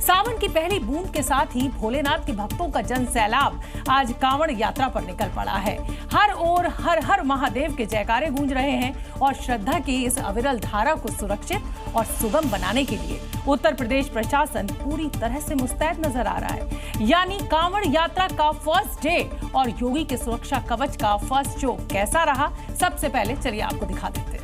सावन की पहली बूंद के साथ ही भोलेनाथ के भक्तों का जन सैलाब आज कांवड़ यात्रा पर निकल पड़ा है। हर ओर हर हर महादेव के जयकारे गूंज रहे हैं और श्रद्धा की इस अविरल धारा को सुरक्षित और सुगम बनाने के लिए उत्तर प्रदेश प्रशासन पूरी तरह से मुस्तैद नजर आ रहा है। यानी कांवड़ यात्रा का फर्स्ट डे और योगी के सुरक्षा कवच का फर्स्ट शो कैसा रहा, सबसे पहले चलिए आपको दिखा देते हैं।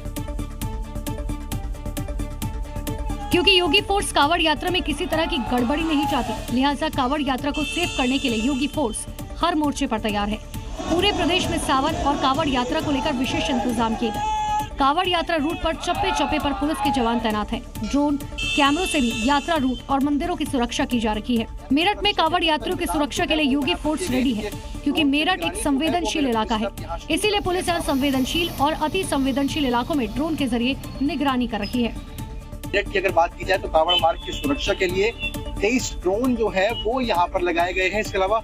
क्योंकि योगी फोर्स कांवड़ यात्रा में किसी तरह की गड़बड़ी नहीं चाहती, लिहाजा कांवड़ यात्रा को सेफ करने के लिए योगी फोर्स हर मोर्चे पर तैयार है। पूरे प्रदेश में सावन और कांवड़ यात्रा को लेकर विशेष इंतजाम किए गए। कांवड़ यात्रा रूट पर चप्पे चप्पे पर पुलिस के जवान तैनात हैं। ड्रोन कैमरों से भी यात्रा रूट और मंदिरों की सुरक्षा की जा रही है। मेरठ में कांवड़ यात्रियों की सुरक्षा के लिए योगी फोर्स रेडी है, क्योंकि मेरठ एक संवेदनशील इलाका है। इसीलिए पुलिस यहाँ संवेदनशील और अति संवेदनशील इलाकों में ड्रोन के जरिए निगरानी कर रही है। की अगर बात की जाए तो कांवड़ मार्ग की सुरक्षा के लिए 23 ड्रोन जो है वो यहाँ पर लगाए गए हैं। इसके अलावा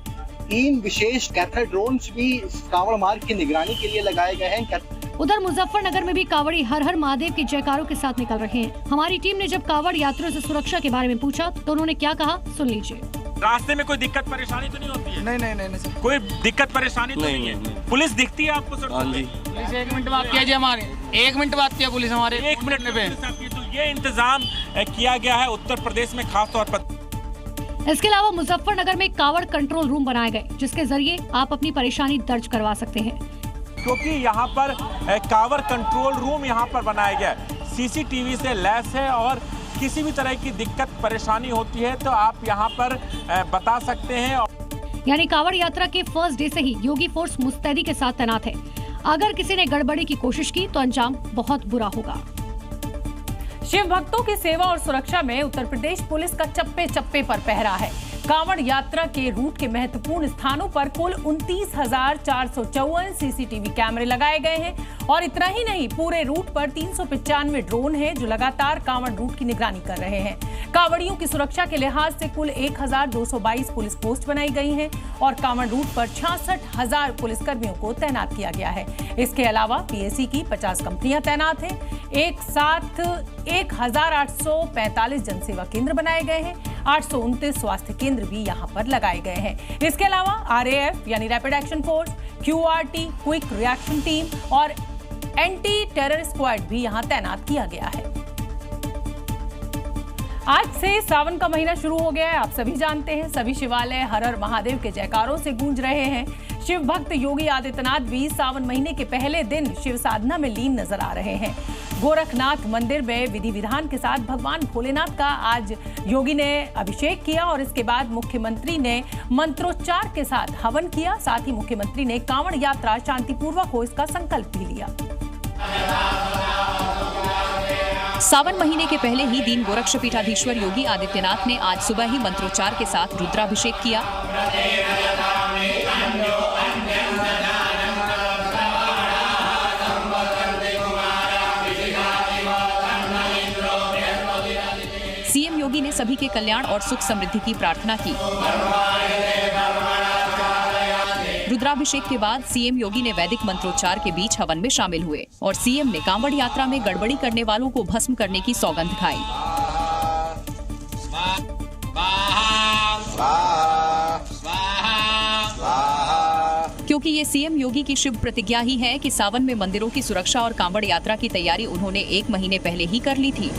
3 विशेष कैथर ड्रोन भी कांवड़ मार्ग की निगरानी के लिए लगाए गए हैं। उधर मुजफ्फरनगर में भी कांवड़ी हर हर महादेव के जयकारों के साथ निकल रहे हैं। हमारी टीम ने जब कांवड़ यात्रियों से सुरक्षा के बारे में पूछा तो उन्होंने क्या कहा, सुन लीजिए। रास्ते में कोई दिक्कत परेशानी तो नहीं होती है? नहीं सर, कोई दिक्कत परेशानी तो नहीं है। पुलिस दिखती है आपको सर? हाँ जी। पुलिस 1 मिनट बात किया जी, हमारे 1 मिनट बात किया पुलिस हमारे 1 मिनट पे। तो ये इंतजाम किया गया है उत्तर प्रदेश में खास तौर पर। इसके अलावा मुजफ्फरनगर में कांवड़ कंट्रोल रूम बनाए गए, जिसके जरिए आप अपनी परेशानी दर्ज करवा सकते हैं। क्योंकि यहाँ पर कांवड़ कंट्रोल रूम यहाँ पर बनाया गया है, सीसीटीवी से लैस है और किसी भी तरह की दिक्कत परेशानी होती है तो आप यहाँ पर बता सकते हैं। यानी कांवड़ यात्रा के फर्स्ट डे से ही योगी फोर्स मुस्तैदी के साथ तैनात है। अगर किसी ने गड़बड़ी की कोशिश की तो अंजाम बहुत बुरा होगा। शिव भक्तों की सेवा और सुरक्षा में उत्तर प्रदेश पुलिस का चप्पे चप्पे पर पहरा है। कांवड़ यात्रा के रूट के महत्वपूर्ण स्थानों पर कुल 29,454 सीसीटीवी कैमरे लगाए गए हैं और इतना ही नहीं, पूरे रूट पर 395 ड्रोन हैं जो लगातार कांवड़ रूट की निगरानी कर रहे हैं। कांवड़ियों की सुरक्षा के लिहाज से कुल 1,222 पुलिस पोस्ट बनाई गई हैं और कांवड़ रूट पर 66,000 पुलिसकर्मियों को तैनात किया गया है। इसके अलावा पीएसी की 50 कंपनियां तैनात हैं। एक साथ 1,845 जनसेवा केंद्र बनाए गए हैं। 829 स्वास्थ्य केंद्र भी यहां पर लगाए गए हैं। इसके अलावा आरएएफ यानी rapid action force, QRT quick reaction team और एंटी टेरर स्क्वाड भी यहां तैनात किया गया है। आज से सावन का महीना शुरू हो गया है। आप सभी जानते हैं, सभी शिवालय हर हर महादेव के जयकारों से गूंज रहे हैं। शिव भक्त योगी आदित्यनाथ भी सावन महीने के पहले दिन शिव साधना में लीन नजर आ रहे हैं। गोरखनाथ मंदिर में विधि विधान के साथ भगवान भोलेनाथ का आज योगी ने अभिषेक किया और इसके बाद मुख्यमंत्री ने मंत्रोच्चार के साथ हवन किया। साथ ही मुख्यमंत्री ने कांवड़ यात्रा शांतिपूर्वक हो इसका संकल्प भी लिया। सावन महीने के पहले ही दिन गोरक्षपीठाधीश्वर योगी आदित्यनाथ ने आज सुबह ही मंत्रोच्चार के साथ रुद्राभिषेक किया। सीएम योगी ने सभी के कल्याण और सुख समृद्धि की प्रार्थना की। रुद्राभिषेक के बाद सीएम योगी ने वैदिक मंत्रोच्चार के बीच हवन में शामिल हुए और सीएम ने कांवड़ यात्रा में गड़बड़ी करने वालों को भस्म करने की सौगंध खाई। क्योंकि ये सीएम योगी की शिव प्रतिज्ञा ही है कि सावन में मंदिरों की सुरक्षा और कांवड़ यात्रा की तैयारी उन्होंने 1 महीने पहले ही कर ली थी।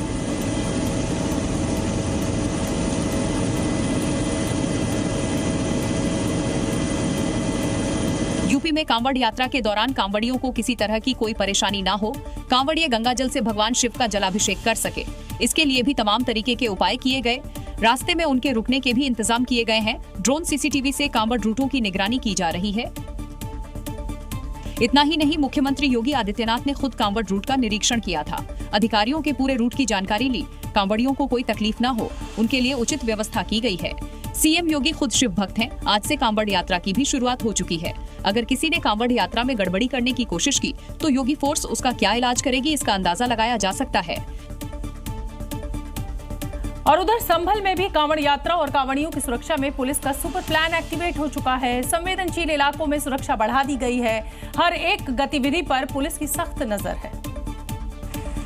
यूपी में कांवड़ यात्रा के दौरान कांवड़ियों को किसी तरह की कोई परेशानी ना हो, कांवड़िए गंगाजल से भगवान शिव का जलाभिषेक कर सके, इसके लिए भी तमाम तरीके के उपाय किए गए। रास्ते में उनके रुकने के भी इंतजाम किए गए हैं। ड्रोन सीसीटीवी से कांवड़ रूटों की निगरानी की जा रही है। इतना ही नहीं, मुख्यमंत्री योगी आदित्यनाथ ने खुद कांवड़ रूट का निरीक्षण किया था। अधिकारियों के पूरे रूट की जानकारी ली। कांवड़ियों को कोई तकलीफ न हो, उनके लिए उचित व्यवस्था की गई है। सीएम योगी खुद शिव भक्त हैं। आज से कांवड़ यात्रा की भी शुरुआत हो चुकी है। अगर किसी ने कांवड़ यात्रा में गड़बड़ी करने की कोशिश की तो योगी फोर्स उसका क्या इलाज करेगी, इसका अंदाजा लगाया जा सकता है। और उधर संभल में भी कांवड़ यात्रा और कांवड़ियों की सुरक्षा में पुलिस का सुपर प्लान एक्टिवेट हो चुका है। संवेदनशील इलाकों में सुरक्षा बढ़ा दी गई है। हर एक गतिविधि पर पुलिस की सख्त नजर है।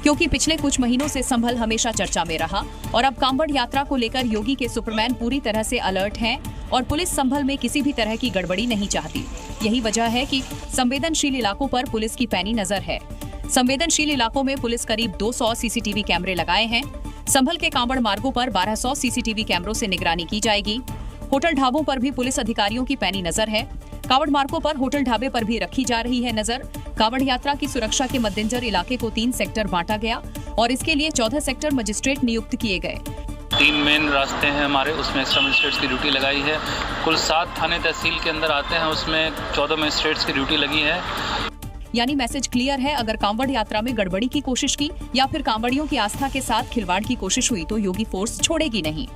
क्योंकि पिछले कुछ महीनों से संभल हमेशा चर्चा में रहा और अब कांवड़ यात्रा को लेकर योगी के सुपरमैन पूरी तरह से अलर्ट हैं और पुलिस संभल में किसी भी तरह की गड़बड़ी नहीं चाहती। यही वजह है कि संवेदनशील इलाकों पर पुलिस की पैनी नजर है। संवेदनशील इलाकों में पुलिस करीब 200 सीसीटीवी कैमरे लगाए हैं। संभल के कांवड़ मार्गों पर 1200 सीसीटीवी कैमरों से निगरानी की जाएगी। होटल ढाबों पर भी पुलिस अधिकारियों की पैनी नजर है। कांवड़ मार्गों पर होटल ढाबे पर भी रखी जा रही है नजर। कांवड़ यात्रा की सुरक्षा के मद्देनजर इलाके को 3 सेक्टर बांटा गया और इसके लिए 14 सेक्टर मजिस्ट्रेट नियुक्त किए गए। 3 मेन रास्ते हैं हमारे, उसमें एक्स्ट्रा मजिस्ट्रेट्स की ड्यूटी लगाई है। कुल 7 थाने तहसील के अंदर आते हैं, उसमें 14 मजिस्ट्रेट्स की ड्यूटी लगी है। यानी मैसेज क्लियर है, अगर कांवड़ यात्रा में गड़बड़ी की कोशिश की या फिर कांवड़ियों की आस्था के साथ खिलवाड़ की कोशिश हुई तो योगी फोर्स छोड़ेगी नहीं।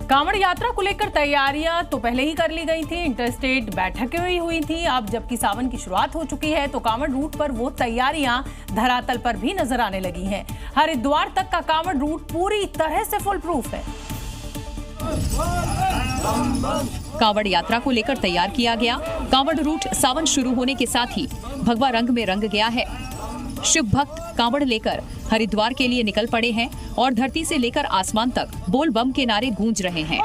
कांवड़ यात्रा को लेकर तैयारियां तो पहले ही कर ली गई थी, इंटरस्टेट बैठकें हुई थी। अब जबकि सावन की शुरुआत हो चुकी है तो कांवड़ रूट पर वो तैयारियां धरातल पर भी नजर आने लगी हैं। हरिद्वार तक का कांवड़ रूट पूरी तरह से फुल प्रूफ है। कांवड़ यात्रा को लेकर तैयार किया गया कांवड़ रूट सावन शुरू होने के साथ ही भगवा रंग में रंग गया है। शिव भक्त कांवड़ लेकर हरिद्वार के लिए निकल पड़े हैं और धरती से लेकर आसमान तक बोल बम के नारे गूंज रहे हैं।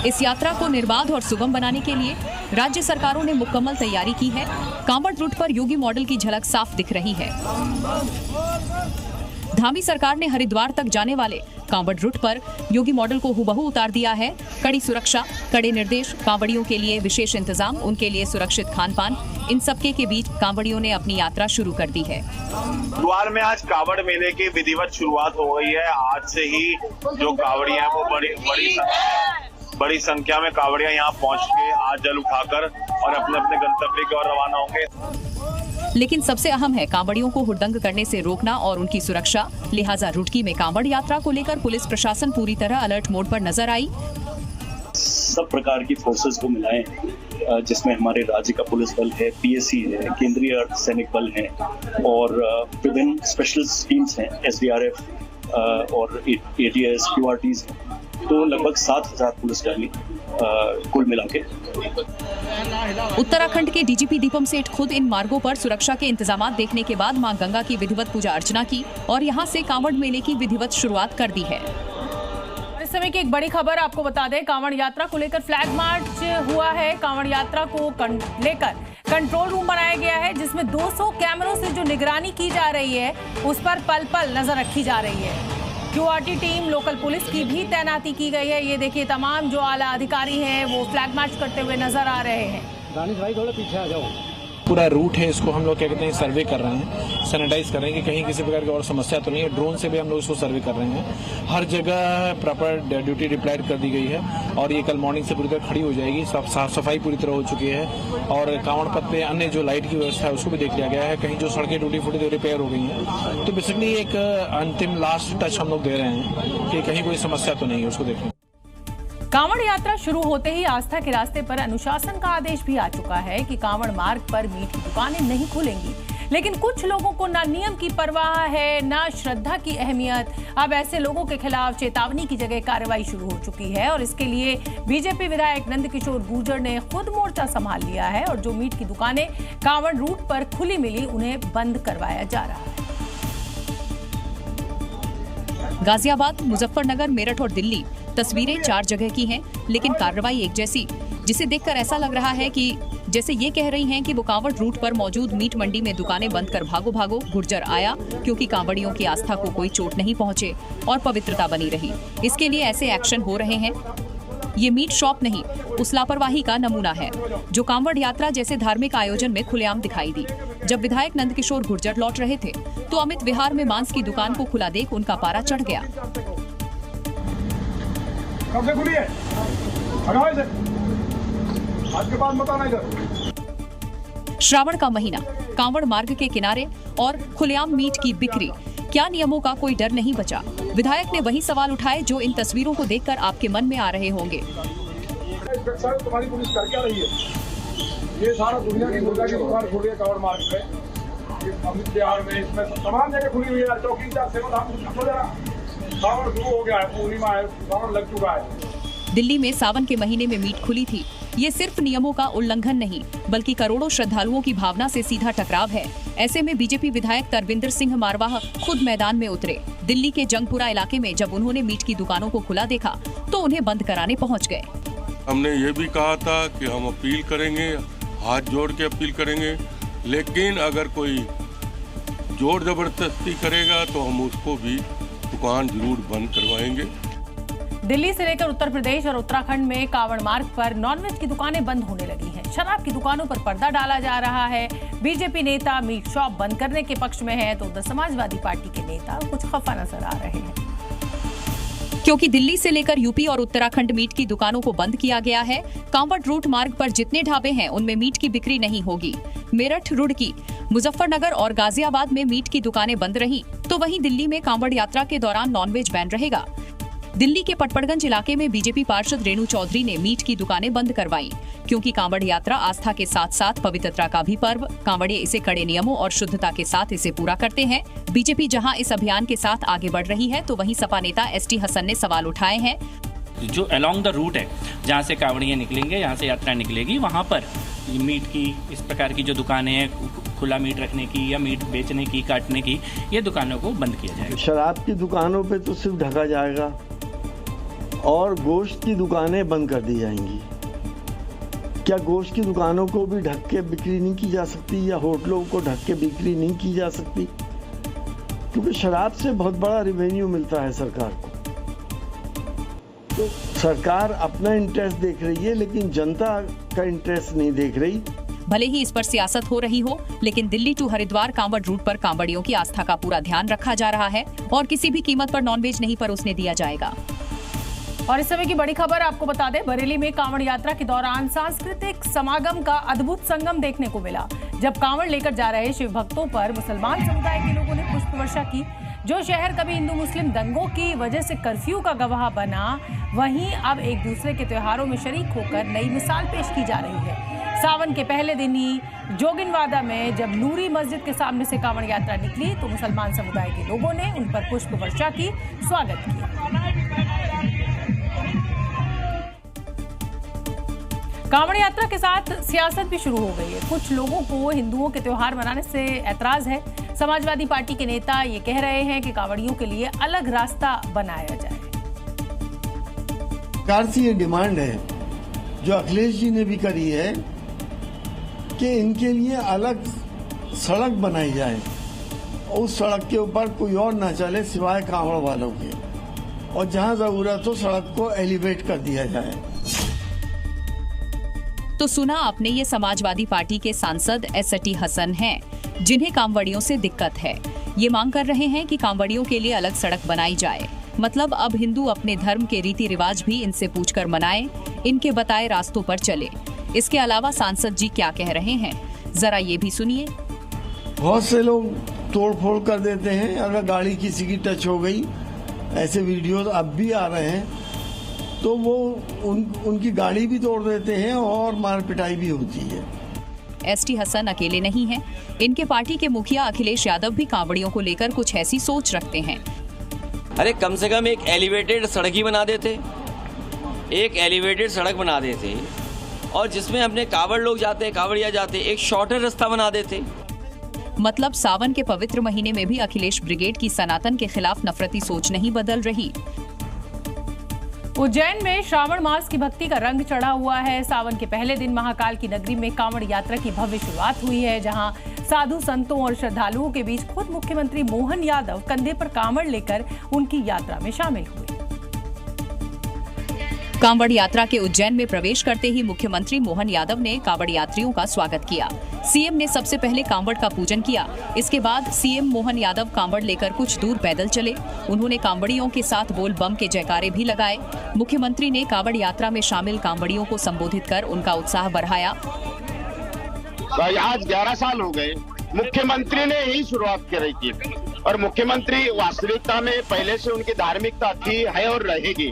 इस यात्रा को निर्बाध और सुगम बनाने के लिए राज्य सरकारों ने मुकम्मल तैयारी की है। कांवड़ रूट पर योगी मॉडल की झलक साफ दिख रही है। धामी सरकार ने हरिद्वार तक जाने वाले कांवड़ रूट पर योगी मॉडल को हुबहू उतार दिया है। कड़ी सुरक्षा, कड़े निर्देश, कांवड़ियों के लिए विशेष इंतजाम, उनके लिए सुरक्षित खान पान, इन सबके के बीच कांवड़ियों ने अपनी यात्रा शुरू कर दी है। हरिद्वार में आज कांवड़ मेले की विधिवत शुरुआत हो गई है। आज से ही जो कांवड़ियां हैं वो बड़ी संख्या में कांवड़ियां यहाँ पहुँच के आज जल उठाकर और अपने अपने गंतव्य की ओर रवाना होंगे। लेकिन सबसे अहम है कांवड़ियों को हुड़दंग करने से रोकना और उनकी सुरक्षा। लिहाजा रुड़की में कांवड़ यात्रा को लेकर पुलिस प्रशासन पूरी तरह अलर्ट मोड पर नजर आई। सब प्रकार की फोर्सेस को मिलाएं, जिसमें हमारे राज्य का पुलिस बल है, पीएसी है, केंद्रीय अर्धसैनिक बल है और विभिन्न स्पेशल टीम्स हैं, एसडीआरएफ और एटीएस, क्यूआरटीज, तो लगभग 7,000 पुलिसकर्मी कुल मिला के। उत्तराखंड के डीजीपी दीपम सेठ खुद इन मार्गों पर सुरक्षा के इंतजामात देखने के बाद मां गंगा की विधिवत पूजा अर्चना की और यहां से कांवड़ मेले की विधिवत शुरुआत कर दी है। इस समय की एक बड़ी खबर आपको बता दें, कांवड़ यात्रा को लेकर फ्लैग मार्च हुआ है। कांवड़ यात्रा को लेकर कंट्रोल रूम बनाया गया है, जिसमें 200 कैमरों से जो निगरानी की जा रही है उस पर पल पल नजर रखी जा रही है। क्यूआरटी टीम, लोकल पुलिस की भी तैनाती की गई है। ये देखिए, तमाम जो आला अधिकारी हैं वो फ्लैग मार्च करते हुए नजर आ रहे हैं। दानिश भाई थोड़ा पीछे आ जाओ। पूरा रूट है, इसको हम लोग क्या कहते हैं सर्वे कर रहे हैं, सैनिटाइज कर रहे हैं कि कहीं किसी प्रकार की और समस्या तो नहीं है। ड्रोन से भी हम लोग इसको सर्वे कर रहे हैं। हर जगह प्रॉपर ड्यूटी डिप्लॉयड कर दी गई है और ये कल मॉर्निंग से पूरी तरह खड़ी हो जाएगी। साफ सफाई पूरी तरह हो चुकी है और कांवड़ पथ पे अन्य जो लाइट की व्यवस्था है उसको भी देख लिया गया है। कहीं जो सड़कें टूटी फूटी रिपेयर हो गई हैं, तो बेसिकली एक अंतिम लास्ट टच हम लोग दे रहे हैं कि कहीं कोई समस्या तो नहीं है, उसको देखें। कांवड़ यात्रा शुरू होते ही आस्था के रास्ते पर अनुशासन का आदेश भी आ चुका है कि कांवड़ मार्ग पर मीट की दुकानें नहीं खुलेंगी। लेकिन कुछ लोगों को ना नियम की परवाह है, ना श्रद्धा की अहमियत। अब ऐसे लोगों के खिलाफ चेतावनी की जगह कार्रवाई शुरू हो चुकी है और इसके लिए बीजेपी विधायक नंदकिशोर गुर्जर ने खुद मोर्चा संभाल लिया है और जो मीट की दुकानें कांवड़ रूट पर खुली मिली उन्हें बंद करवाया जा रहा है। गाजियाबाद, मुजफ्फरनगर, मेरठ और दिल्ली तस्वीरें 4 जगह की हैं, लेकिन कार्रवाई एक जैसी, जिसे देखकर ऐसा लग रहा है कि जैसे ये कह रही हैं कि वो कांवड़ रूट पर मौजूद मीट मंडी में दुकानें बंद कर भागो भागो। गुर्जर आया क्योंकि कांवड़ियों की आस्था को कोई चोट नहीं पहुंचे और पवित्रता बनी रही। इसके लिए ऐसे एक्शन हो रहे हैं। ये मीट शॉप नहीं, उस लापरवाही का नमूना है जो कांवड़ यात्रा जैसे धार्मिक आयोजन में खुलेआम दिखाई दी। जब विधायक नंदकिशोर गुर्जर लौट रहे थे तो अमित विहार में मांस की दुकान को खुला देख उनका पारा चढ़ गया। कब से खुली है? आज के बाद मत आना इधर। श्रावण का महीना, कांवड़ मार्ग के किनारे और खुलेआम मीट की बिक्री, क्या नियमों का कोई डर नहीं बचा? विधायक ने वही सवाल उठाए जो इन तस्वीरों को देखकर आपके मन में आ रहे होंगे। तुम्हारी पुलिस कर क्या रही है? ये सारा दुनिया की मुर्गा की दुकान खुल रही है कांवड़ मार्ग पे, अमित बिहार में, इसमें तमाम जगह खुली हुई है। चौकी कांवड़ शुरू हो गया है, पूर्णिमा है, कांवड़ लग चुका है। दिल्ली में सावन के महीने में मीट खुली थी। ये सिर्फ नियमों का उल्लंघन नहीं बल्कि करोड़ों श्रद्धालुओं की भावना से सीधा टकराव है। ऐसे में बीजेपी विधायक तरविंदर सिंह मारवाह खुद मैदान में उतरे। दिल्ली के जंगपुरा इलाके में जब उन्होंने मीट की दुकानों को खुला देखा तो उन्हें बंद कराने पहुंच गए। हमने ये भी कहा था कि हम अपील करेंगे, हाथ जोड़ के अपील करेंगे, लेकिन अगर कोई जोर जबरदस्ती करेगा तो हम उसको भी दुकान जरूर बंद करवाएंगे। दिल्ली से लेकर उत्तर प्रदेश और उत्तराखंड में कांवड़ मार्ग पर नॉनवेज की दुकानें बंद होने लगी हैं। शराब की दुकानों पर पर्दा डाला जा रहा है। बीजेपी नेता मीट शॉप बंद करने के पक्ष में है तो उधर समाजवादी पार्टी के नेता कुछ खफा नजर आ रहे हैं, क्योंकि दिल्ली से लेकर यूपी और उत्तराखंड मीट की दुकानों को बंद किया गया है। कांवड़ रूट मार्ग पर जितने ढाबे हैं उनमें मीट की बिक्री नहीं होगी। मेरठ, रुड़की, मुजफ्फरनगर और गाजियाबाद में मीट की दुकानें बंद रहीं, तो वहीं दिल्ली में कांवड़ यात्रा के दौरान नॉनवेज बैन रहेगा। दिल्ली के पटपड़गंज इलाके में बीजेपी पार्षद रेणु चौधरी ने मीट की दुकानें बंद करवाई, क्योंकि कांवड़ यात्रा आस्था के साथ साथ पवित्रता का भी पर्व। कांवड़िए इसे कड़े नियमों और शुद्धता के साथ इसे पूरा करते हैं। बीजेपी जहां इस अभियान के साथ आगे बढ़ रही है तो वहीं सपा नेता एसटी हसन ने सवाल उठाए हैं। जो अलोंग द रूट है जहाँ से कांवड़ियाँ निकलेंगे, यहाँ से यात्रा निकलेगी, वहाँ पर मीट की इस प्रकार की जो दुकानें हैं, खुला मीट रखने की या मीट बेचने की, काटने की, ये दुकानों को बंद किया जाएगा। शराब की दुकानों पे तो सिर्फ ढका जाएगा और गोश्त की दुकानें बंद कर दी जाएंगी। क्या गोश्त की दुकानों को भी ढक के बिक्री नहीं की जा सकती या होटलों को ढक के बिक्री नहीं की जा सकती? क्योंकि शराब से बहुत बड़ा रेवेन्यू मिलता है सरकार को। तो सरकार अपना इंटरेस्ट देख रही है लेकिन जनता का इंटरेस्ट नहीं देख रही। भले ही इस पर सियासत हो रही हो, लेकिन दिल्ली टू हरिद्वार कांवड़ रूट पर कांवड़ियों की आस्था का पूरा ध्यान रखा जा रहा है और किसी भी कीमत पर नॉनवेज नहीं परोसने दिया जाएगा। और इस समय की बड़ी खबर आपको बता दें, बरेली में कांवड़ यात्रा के दौरान सांस्कृतिक समागम का अद्भुत संगम देखने को मिला। जब कांवड़ लेकर जा रहे शिव भक्तों पर मुसलमान समुदाय के लोगों ने पुष्प वर्षा की। जो शहर कभी हिंदू मुस्लिम दंगों की वजह से कर्फ्यू का गवाह बना, वहीं अब एक दूसरे के त्योहारों में शरीक होकर नई मिसाल पेश की जा रही है। सावन के पहले दिन ही जोगिनवादा में जब नूरी मस्जिद के सामने से कांवड़ यात्रा निकली तो मुसलमान समुदाय के लोगों ने उन पर पुष्प वर्षा की, स्वागत किया। कांवड़ यात्रा के साथ सियासत भी शुरू हो गई है। कुछ लोगों को हिंदुओं के त्योहार मनाने से ऐतराज है। समाजवादी पार्टी के नेता ये कह रहे हैं कि कांवड़ियों के लिए अलग रास्ता बनाया जाए। सरकार से ये डिमांड है जो अखिलेश जी ने भी करी है कि इनके लिए अलग सड़क बनाई जाए। उस सड़क के ऊपर कोई और ना चले सिवाय कांवड़ वालों के, और जहां जरूरत हो सड़क को एलिवेट कर दिया जाए। तो सुना आपने, ये समाजवादी पार्टी के सांसद एसटी हसन हैं, जिन्हें कांवड़ियों से दिक्कत है। ये मांग कर रहे हैं कि कांवड़ियों के लिए अलग सड़क बनाई जाए। मतलब अब हिंदू अपने धर्म के रीति रिवाज भी इनसे पूछकर मनाएं, इनके बताए रास्तों पर चले। इसके अलावा सांसद जी क्या कह रहे हैं, जरा ये भी सुनिए। बहुत से लोग तोड़ फोड़ कर देते हैं अगर गाड़ी किसी की टच हो गई। ऐसे वीडियोस अब भी आ रहे हैं, तो वो उनकी गाड़ी भी तोड़ देते हैं और मार पिटाई भी होती है। एसटी हसन अकेले नहीं हैं। इनके पार्टी के मुखिया अखिलेश यादव भी कांवड़ियों को लेकर कुछ ऐसी सोच रखते हैं। अरे कम से कम एक एलिवेटेड सड़क ही बना देते, एक एलिवेटेड सड़क बना देते, और जिसमें अपने कांवड़ लोग जाते, कांवड़िया जाते, एक शॉर्टर रास्ता बना देते। मतलब सावन के पवित्र महीने में भी अखिलेश ब्रिगेड की सनातन के खिलाफ नफरती सोच नहीं बदल रही। उज्जैन में श्रावण मास की भक्ति का रंग चढ़ा हुआ है। सावन के पहले दिन महाकाल की नगरी में कांवड़ यात्रा की भव्य शुरुआत हुई है, जहां साधु संतों और श्रद्धालुओं के बीच खुद मुख्यमंत्री मोहन यादव कंधे पर कांवड़ लेकर उनकी यात्रा में शामिल हुए। कांवड़ यात्रा के उज्जैन में प्रवेश करते ही मुख्यमंत्री मोहन यादव ने कांवड़ यात्रियों का स्वागत किया। सीएम ने सबसे पहले कांवड़ का पूजन किया। इसके बाद सीएम मोहन यादव कांवड़ लेकर कुछ दूर पैदल चले। उन्होंने कांवड़ियों के साथ बोल बम के जयकारे भी लगाए। मुख्यमंत्री ने कांवड़ यात्रा में शामिल कांवड़ियों को संबोधित कर उनका उत्साह बढ़ाया। आज 11 साल हो गए, मुख्यमंत्री ने ही शुरुआत करी थी, और मुख्यमंत्री वास्तविकता में पहले से उनकी धार्मिकता थी, है और रहेगी।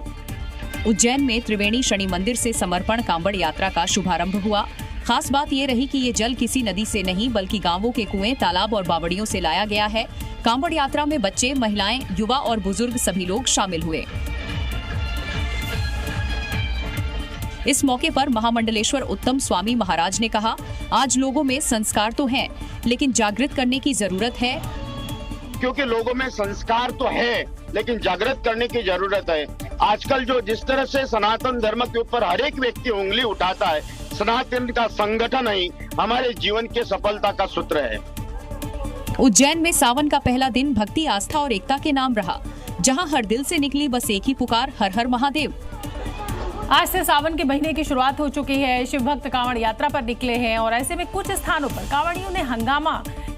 उज्जैन में त्रिवेणी शनि मंदिर से समर्पण कांवड़ यात्रा का शुभारंभ हुआ। खास बात ये रही कि ये जल किसी नदी से नहीं बल्कि गांवों के कुएं, तालाब और बावड़ियों से लाया गया है। कांवड़ यात्रा में बच्चे, महिलाएं, युवा और बुजुर्ग सभी लोग शामिल हुए। इस मौके पर महामंडलेश्वर उत्तम स्वामी महाराज ने कहा, आज लोगों में संस्कार तो हैं, लेकिन जागृत करने की जरूरत है। क्योंकि लोगों में संस्कार तो है, लेकिन जागृत करने की जरूरत है। आजकल जो जिस तरह से सनातन धर्म के ऊपर हर एक व्यक्ति उंगली उठाता है, सनातन का संगठन ही हमारे जीवन के सफलता का सूत्र है। उज्जैन में सावन का पहला दिन भक्ति, आस्था और एकता के नाम रहा, जहां हर दिल से निकली बस एक ही पुकार, हर हर महादेव। आज से सावन के महीने की शुरुआत हो चुकी है। शिव भक्त कांवड़ यात्रा पर निकले हैं और ऐसे में कुछ स्थानों पर कांवड़ियों ने हंगामा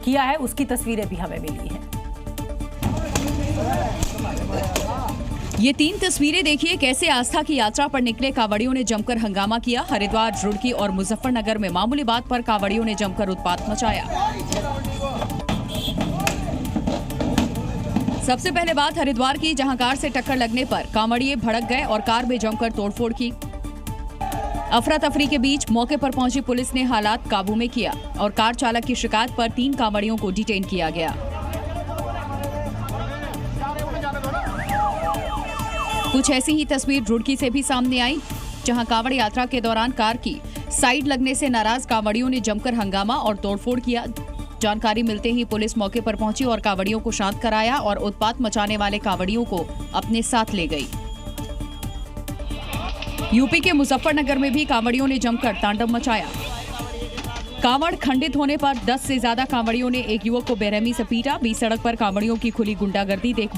किया है, उसकी तस्वीरें भी हमें मिली हैं। ये 3 तस्वीरें देखिए, कैसे आस्था की यात्रा पर निकले कांवड़ियों ने जमकर हंगामा किया। हरिद्वार, रुड़की और मुजफ्फरनगर में मामूली बात पर कांवड़ियों ने जमकर उत्पात मचाया। सबसे पहले बात हरिद्वार की, जहां कार से टक्कर लगने पर कांवड़िए भड़क गए और कार में जमकर तोड़फोड़ की। अफरा तफरी के बीच मौके पर पहुंची पुलिस ने हालात काबू में किया और कार चालक की शिकायत पर 3 कांवड़ियों को डिटेन किया गया। कुछ ऐसी ही तस्वीर रुड़की से भी सामने आई, जहां कांवड़ यात्रा के दौरान कार की साइड लगने से नाराज कांवड़ियों ने जमकर हंगामा और तोड़फोड़ किया। जानकारी मिलते ही पुलिस मौके पर पहुंची और कांवड़ियों को शांत कराया और उत्पात मचाने वाले कांवड़ियों को अपने साथ ले गई। यूपी के मुजफ्फरनगर में भी कांवड़ियों ने जमकर तांडव मचाया। कांवड़ खंडित होने पर 10 से ज्यादा कांवड़ियों ने एक युवक को बेरहमी से पीटा। बीच सड़क पर कांवड़ियों की खुली गुंडागर्दी देख